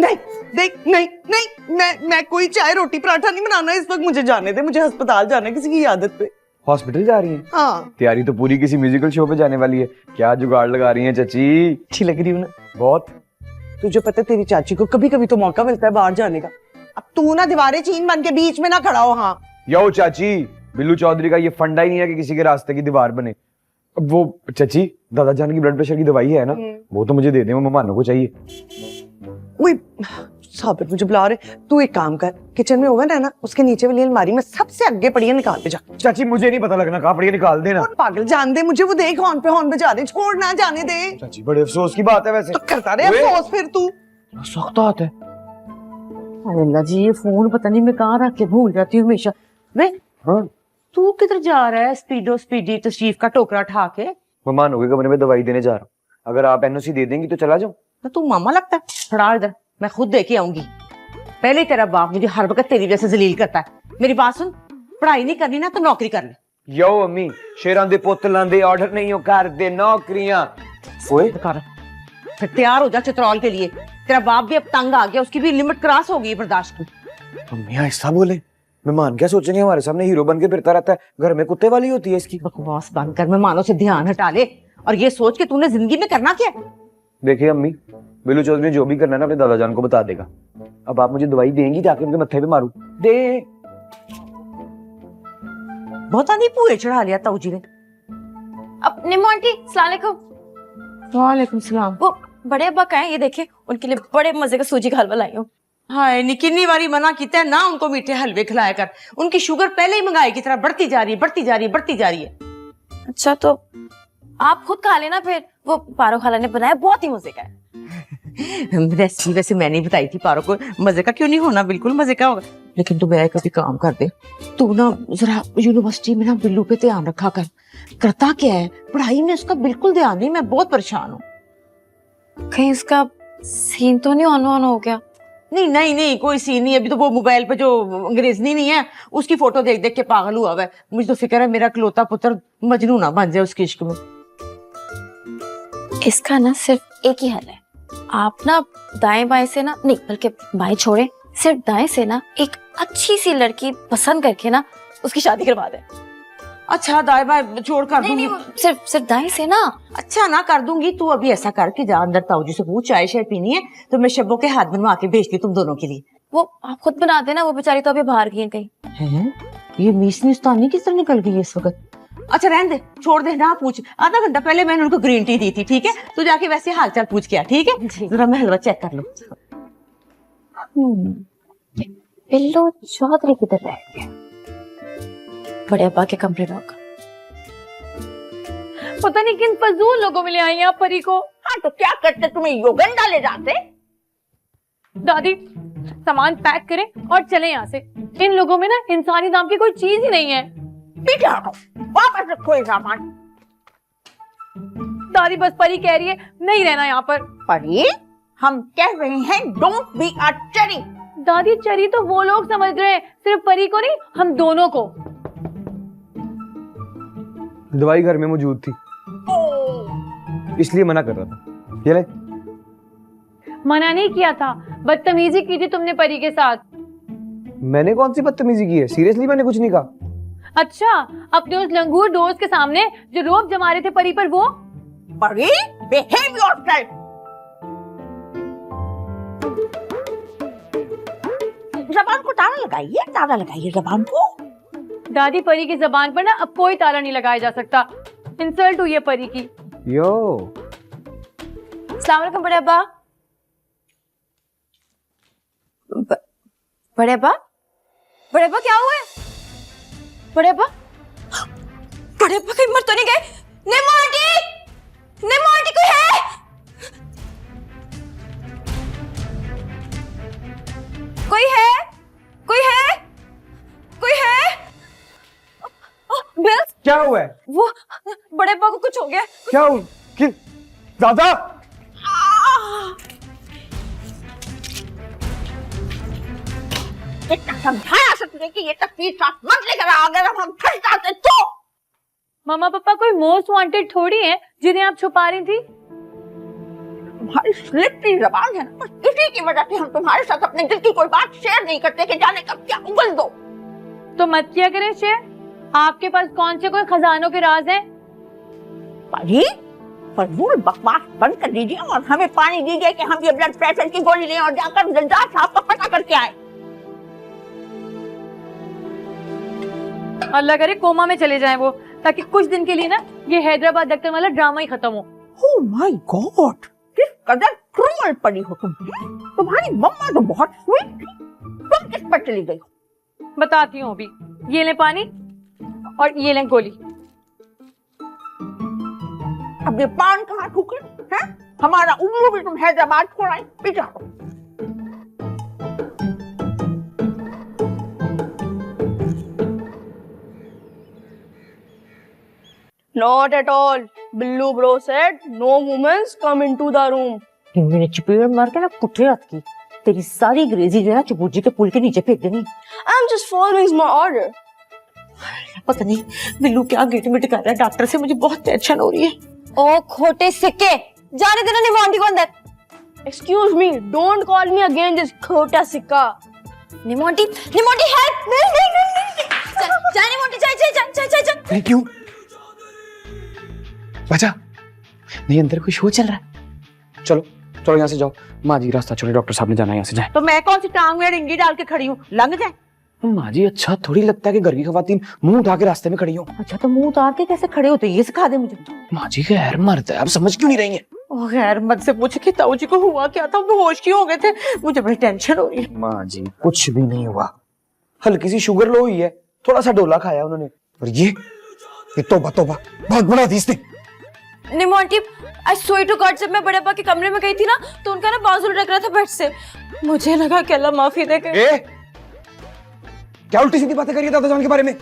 नहीं देख, नहीं नहीं, मैं कोई चाय रोटी पराठा नहीं बनाना इस वक्त। मुझे जाने दे, मुझे अस्पताल जाना है किसी की आदत पे। हॉस्पिटल जा रही हैं? हाँ। तैयारी तो पूरी किसी म्यूजिकल शो पे जाने वाली है। क्या जुगाड़ लगा रही हैं चाची? अच्छी लग रही हूँ ना बहुत। तुझे पता है तेरी चाची को कभी कभी तो मौका मिलता है बाहर जाने का। अब तू ना दीवारें चीन बन के बीच में ना खड़ा हो। हाँ यो चाची, बिल्लू चौधरी का ये फंडा ही नहीं है कि किसी के रास्ते की दीवार बने। अब वो चाची, दादा जान की ब्लड प्रेशर की दवाई है ना, वो तो मुझे दे दे, वो मेहमानों को चाहिए। वही साबिर मुझे बुला रहे। तू एक काम कर, किचन में ओवन है ना, उसके नीचे वाली अलमारी में सबसे आगे पड़ी है, निकाल दे जा। चाची मुझे नहीं पता लगना कहाँ पड़ी है, निकाल देना। पागल जान दे मुझे, वो देख हॉर्न पे हॉर्न बजा रहे, छोड़ ना जाने दे। चाची बड़े अफसोस की बात है वैसे। तो करता रहे अफसोस फिर तू। सख्त बात है। अल्लाह जी, ये फोन पता नहीं मैं कहाँ रख के भूल जाती हूँ हमेशा। वे हाँ? तू किधर जा रहा है स्पीडी तशरीफ का टोकरा उठा के? मेहमानों के कमरे में दवाई देने जा रहा हूँ। अगर आप एनओसी दे देंगी तो चला जाऊँ। तो तू मामा लगता है, खड़ा इधर, मैं खुद दे के आऊंगी। पहले तेरा बाप मुझे हर वक्त तेरी वजह से जलील करता है। मेरी बात सुन, पढ़ाई नहीं करनी ना तो नौकरी कर ले। यो अम्मी, शेरां दे पुत्त लांदे ऑर्डर नहीं हो कर दे नौकरियां। ओए फिर तैयार हो जा चित्रौल के लिए। तेरा बाप भी अब तंग आ गया, उसकी भी लिमिट क्रॉस हो गई बर्दाश्त की। अम्मी ऐसा बोले, मेहमान क्या सोचेंगे हमारे सामने हीरो बन के फिरता रहता है, घर में कुत्ते वाली होती है इसकी। बकवास बंद कर, मेहमानों से ध्यान हटा ले और ये सोच के तूने जिंदगी में करना क्या? देखिए अम्मी, बिल्लू चौधरी जो भी करना है ना अपने दादा जान को बता देगा। अब आप मुझे दवाई देंगी ताकि उनके मत्थे पे मारूं? दे। बहुत आनी पूरे चढ़ा लिया ताऊ जी ने। अपने मोंटी अस्सलाम वालेकुम। वालेकुम सलाम। वो बड़े अब्बा का है, ये देखिए उनके लिए बड़े मजे का सूजी का हलवा लाई हूँ। हाय नी, कितनी बारी मना किया है ना उनको मीठे हलवे खिलाया कर। उनकी शुगर पहले ही महंगाई की तरह बढ़ती जा रही है, बढ़ती जा रही है, बढ़ती जा रही है। अच्छा तो आप खुद खा लेना फिर, वो पारो खाला ने बनाया बहुत ही मजे का है। रेसिपी वैसे मैंने बताई थी पारो को, मजे का क्यों नहीं होना, बिल्कुल मजे का होगा। लेकिन तू मैं कभी काम कर दे, तू ना जरा यूनिवर्सिटी में ना बिल्लू पे ध्यान रखा कर। करता क्या है, पढ़ाई में उसका बिल्कुल ध्यान नहीं, मैं बहुत परेशान हूँ। कहीं उसका सीन तो नहीं ऑन हो गया? नहीं नहीं नहीं, कोई सीन नहीं। अभी तो वो मोबाइल पे जो अंग्रेजनी नहीं है उसकी फोटो देख देख के पागल हुआ है। मुझे तो फिक्र है मेरा इकलौता पुत्र मजनू ना बन जाए उसके इश्क में। इसका ना सिर्फ एक ही हल है, आप ना दाएं बाएं से ना, नहीं बल्कि बाएं छोड़े, सिर्फ दाएं से ना एक अच्छी सी लड़की पसंद करके ना उसकी शादी करवा दे। अच्छा दाएं बाएं छोड़ कर दूंगी? सिर्फ दाएं से ना। अच्छा ना कर दूंगी। तू अभी ऐसा कर के जा अंदर, ताऊ जी से पूछ चाय शाय पीनी है तो मैं शब्बों के हाथ बनवा के भेजती तुम दोनों के लिए। वो आप खुद बना देना, वो बेचारी तो अभी बाहर गई है कहीं। है ये मीसनी किस तरह निकल गई इस वक्त? अच्छा रहने दे, छोड़ दे ना पूछ। आधा घंटा पहले मैंने उनको ग्रीन टी दी थी, ठीक है? तू जाके वैसे हालचाल पूछ के आ, ठीक है? जरा मैं हलवा चेक कर लूं। बिल्लू चौधरी किधर रह गया? बड़े अब्बा के कमरे में होगा। पता नहीं किन फजूल लोगों में ले आई आप परी को। हाँ तो क्या करते, तुम्हें योगंडा ले जाते? दादी सामान पैक करें और चले यहाँ से। इन लोगों में ना इंसानी नाम की कोई चीज ही नहीं है। पीछे हटो, वापस रखो ये सामान। दादी बस परी कह रही है नहीं रहना यहाँ पर। परी, हम कह रहे हैं डोंट बी अ चरी। दादी चरी तो वो लोग समझ रहे हैं, सिर्फ परी को नहीं, हम दोनों को। दवाई घर में मौजूद थी इसलिए मना कर रहा था। ये ले। मना नहीं किया था, बदतमीजी की थी तुमने परी के साथ। मैंने कौन सी बदतमीजी की है? सीरियसली मैंने कुछ नहीं कहा। अच्छा, अपने उस लंगूर दोस्त के सामने जो रोब जमा रहे थे परी पर, वो परी बिहेव योरसेल्फ। जबान को ताला लगाइए, ताला लगाइए जबान को। दादी परी की जबान पर ना अब कोई ताला नहीं लगाया जा सकता। इंसल्ट हुई है परी की। यो अस्सलाम वालेकुम बड़े अब्बा। बड़े अब्बा, बड़े अब्बा क्या हुआ है? बड़े अब्बा, बड़े अब्बा कहीं मर तो नहीं गए? निम्मो आंटी कोई है? कोई है? कोई है? कोई है? बिल्स, क्या हुआ है? वो बड़े अब्बा को कुछ हो गया। क्या हुआ? कि दादा इतना समझाया सकते कि ये तस्वीर साथ मत लेकर आ, अगर हम फंस जाते तो। मम्मा पापा कोई मोस्ट वांटेड थोड़ी है जिन्हें आप छुपा रही थी। तुम्हारी स्लिपरी जबान है ना, बस इसी की वजह से हम तुम्हारे साथ अपने दिल की कोई बात शेयर नहीं करते कि जाने कब क्या उगल दो। तो मत किया करें शेयर। आपके पास कौन से कोई खजानों के राज हैं? पाजी, फजूल बकवास बंद कर दीजिए और हमें पानी दीजिए कि हम ये ब्लड प्रेशर की गोली लें और जाकर जल्दार साहब का पता करके आए। अल्लाह करे कोमा में चले जाएं वो, ताकि कुछ दिन के लिए ना ये हैदराबाद डॉक्टर वाला ड्रामा ही खत्म हो। ओह माय गॉड, किस कदर क्रूअल पड़ी हो तुम। तुम्हारी मम्मा तो बहुत स्वीट थी, तुम किस पर चली गई हो? बताती हूँ अभी। ये ले पानी और ये ले गोली। अब ये पान कहाँ थूके हैं? हमारा उल्लू भी तुम हैदराबाद छोड़ाई, पी जाओ। Not at all. Billu bro said no women come into the room. मैंने चपेड़ मार के ना पुट्ठे हाथ की तेरी सारी अंग्रेजी जो है चबूजी के पुल के नीचे फेंक देनी। I'm just following my order. पता नहीं बिल्लू क्या गिट मिट कर रहा है डॉक्टर से, मुझे बहुत टेंशन हो रही है। ओ खोटे सिक्के, जाने देना निमोंटी को अंदर। Excuse me, don't call me again this khota sikka. Nimonty, Nimonty help! नहीं। जा निमोंटी, जा। अरे क्यों? बचा नहीं, अंदर कोई शो चल रहा है। चलो चलो यहाँ से जाओ, माँ जी रास्ता छोड़े, डॉक्टर साहब ने जाना है, यहाँ से जाए। तो मैं कौन सी टांग में रिंगी डाल के खड़ी हूँ, लंघ जाए। माँ जी अच्छा थोड़ी लगता है कि घर की खवातीन मुंह उठा के रास्ते में खड़ी हो। अच्छा तो मुंह उतार के कैसे खड़े होते, ये सिखा दे मुझे। माँ जी खैर मरता है, आप समझ क्यों नहीं रही हैं? ओ खैर मत से पूछ के ताऊ जी को हुआ क्या था, बेहोश क्यों हो गए थे, मुझे बड़ी टेंशन हो रही है। माँ जी कुछ भी नहीं हुआ, हल्की सी शुगर लो हुई है, थोड़ा सा डोला खाया उन्होंने। और ये तौबा तौबा बहुत बड़ा हदीस थी। निमोंटी, आई स्वेयर टू गॉड, जब मैं बड़े अब्बा के कमरे में गई थी ना तो उनका ना बाजू लटक रहा था बेड से। मुझे लगा कि अल्लाह माफी दे के। क्या उल्टी सीधी बातें करिए दादा जान के बारे में,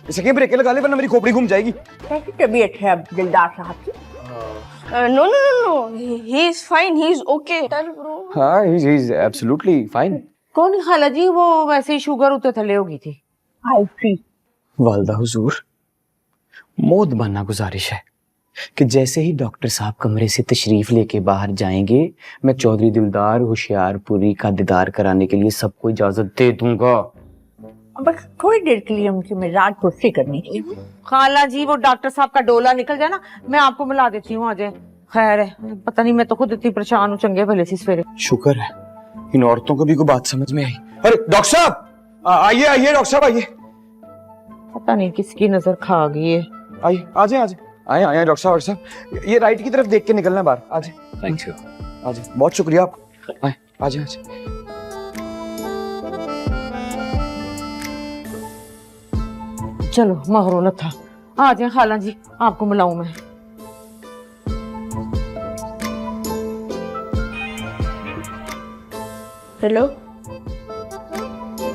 इसे के ब्रेक लगा ले वरना मेरी खोपड़ी घूम जाएगी। कैसी तबीयत है अब दिलदार साहब की? No. He is fine. He is okay. Tell bro. हाँ he is absolutely fine। कौन खाला जी, वो वैसे ही शुगर उतर थले हो गई थी। आई सी। वालदा हुजूर, मोद बनना गुजारिश है कि जैसे ही डॉक्टर साहब कमरे से तशरीफ लेके बाहर जाएंगे, मैं चौधरी दिलदार होशियारपुरी का दीदार कराने के लिए सबको इजाजत दे दूंगा। बस थोड़ी देर के लिए मुझे मिजाज पुष्टि करनी चाहिए। खाला जी वो डॉक्टर साहब का डोला निकल जाए ना, मैं आपको मिला देती हूँ, आ जाए। खैर है, पता नहीं मैं तो खुद इतनी परेशान हूँ चंगे भले से सवेरे। शुक्र है इन औरतों को भी कोई बात समझ में आई। अरे डॉक्टर साहब आइए, डॉक्टर साहब आइए। पता नहीं किसकी नजर खा गई है। आइए आ जाए आए डॉक्टर साहब, ये राइट की तरफ देख के निकलना है बाहर। आ जाए। Thank you. आ जाए, बहुत शुक्रिया आप। आए आ जाए। चलो महरोला था, आ जाए खाला जी, आपको मिलाऊं मैं। Hello.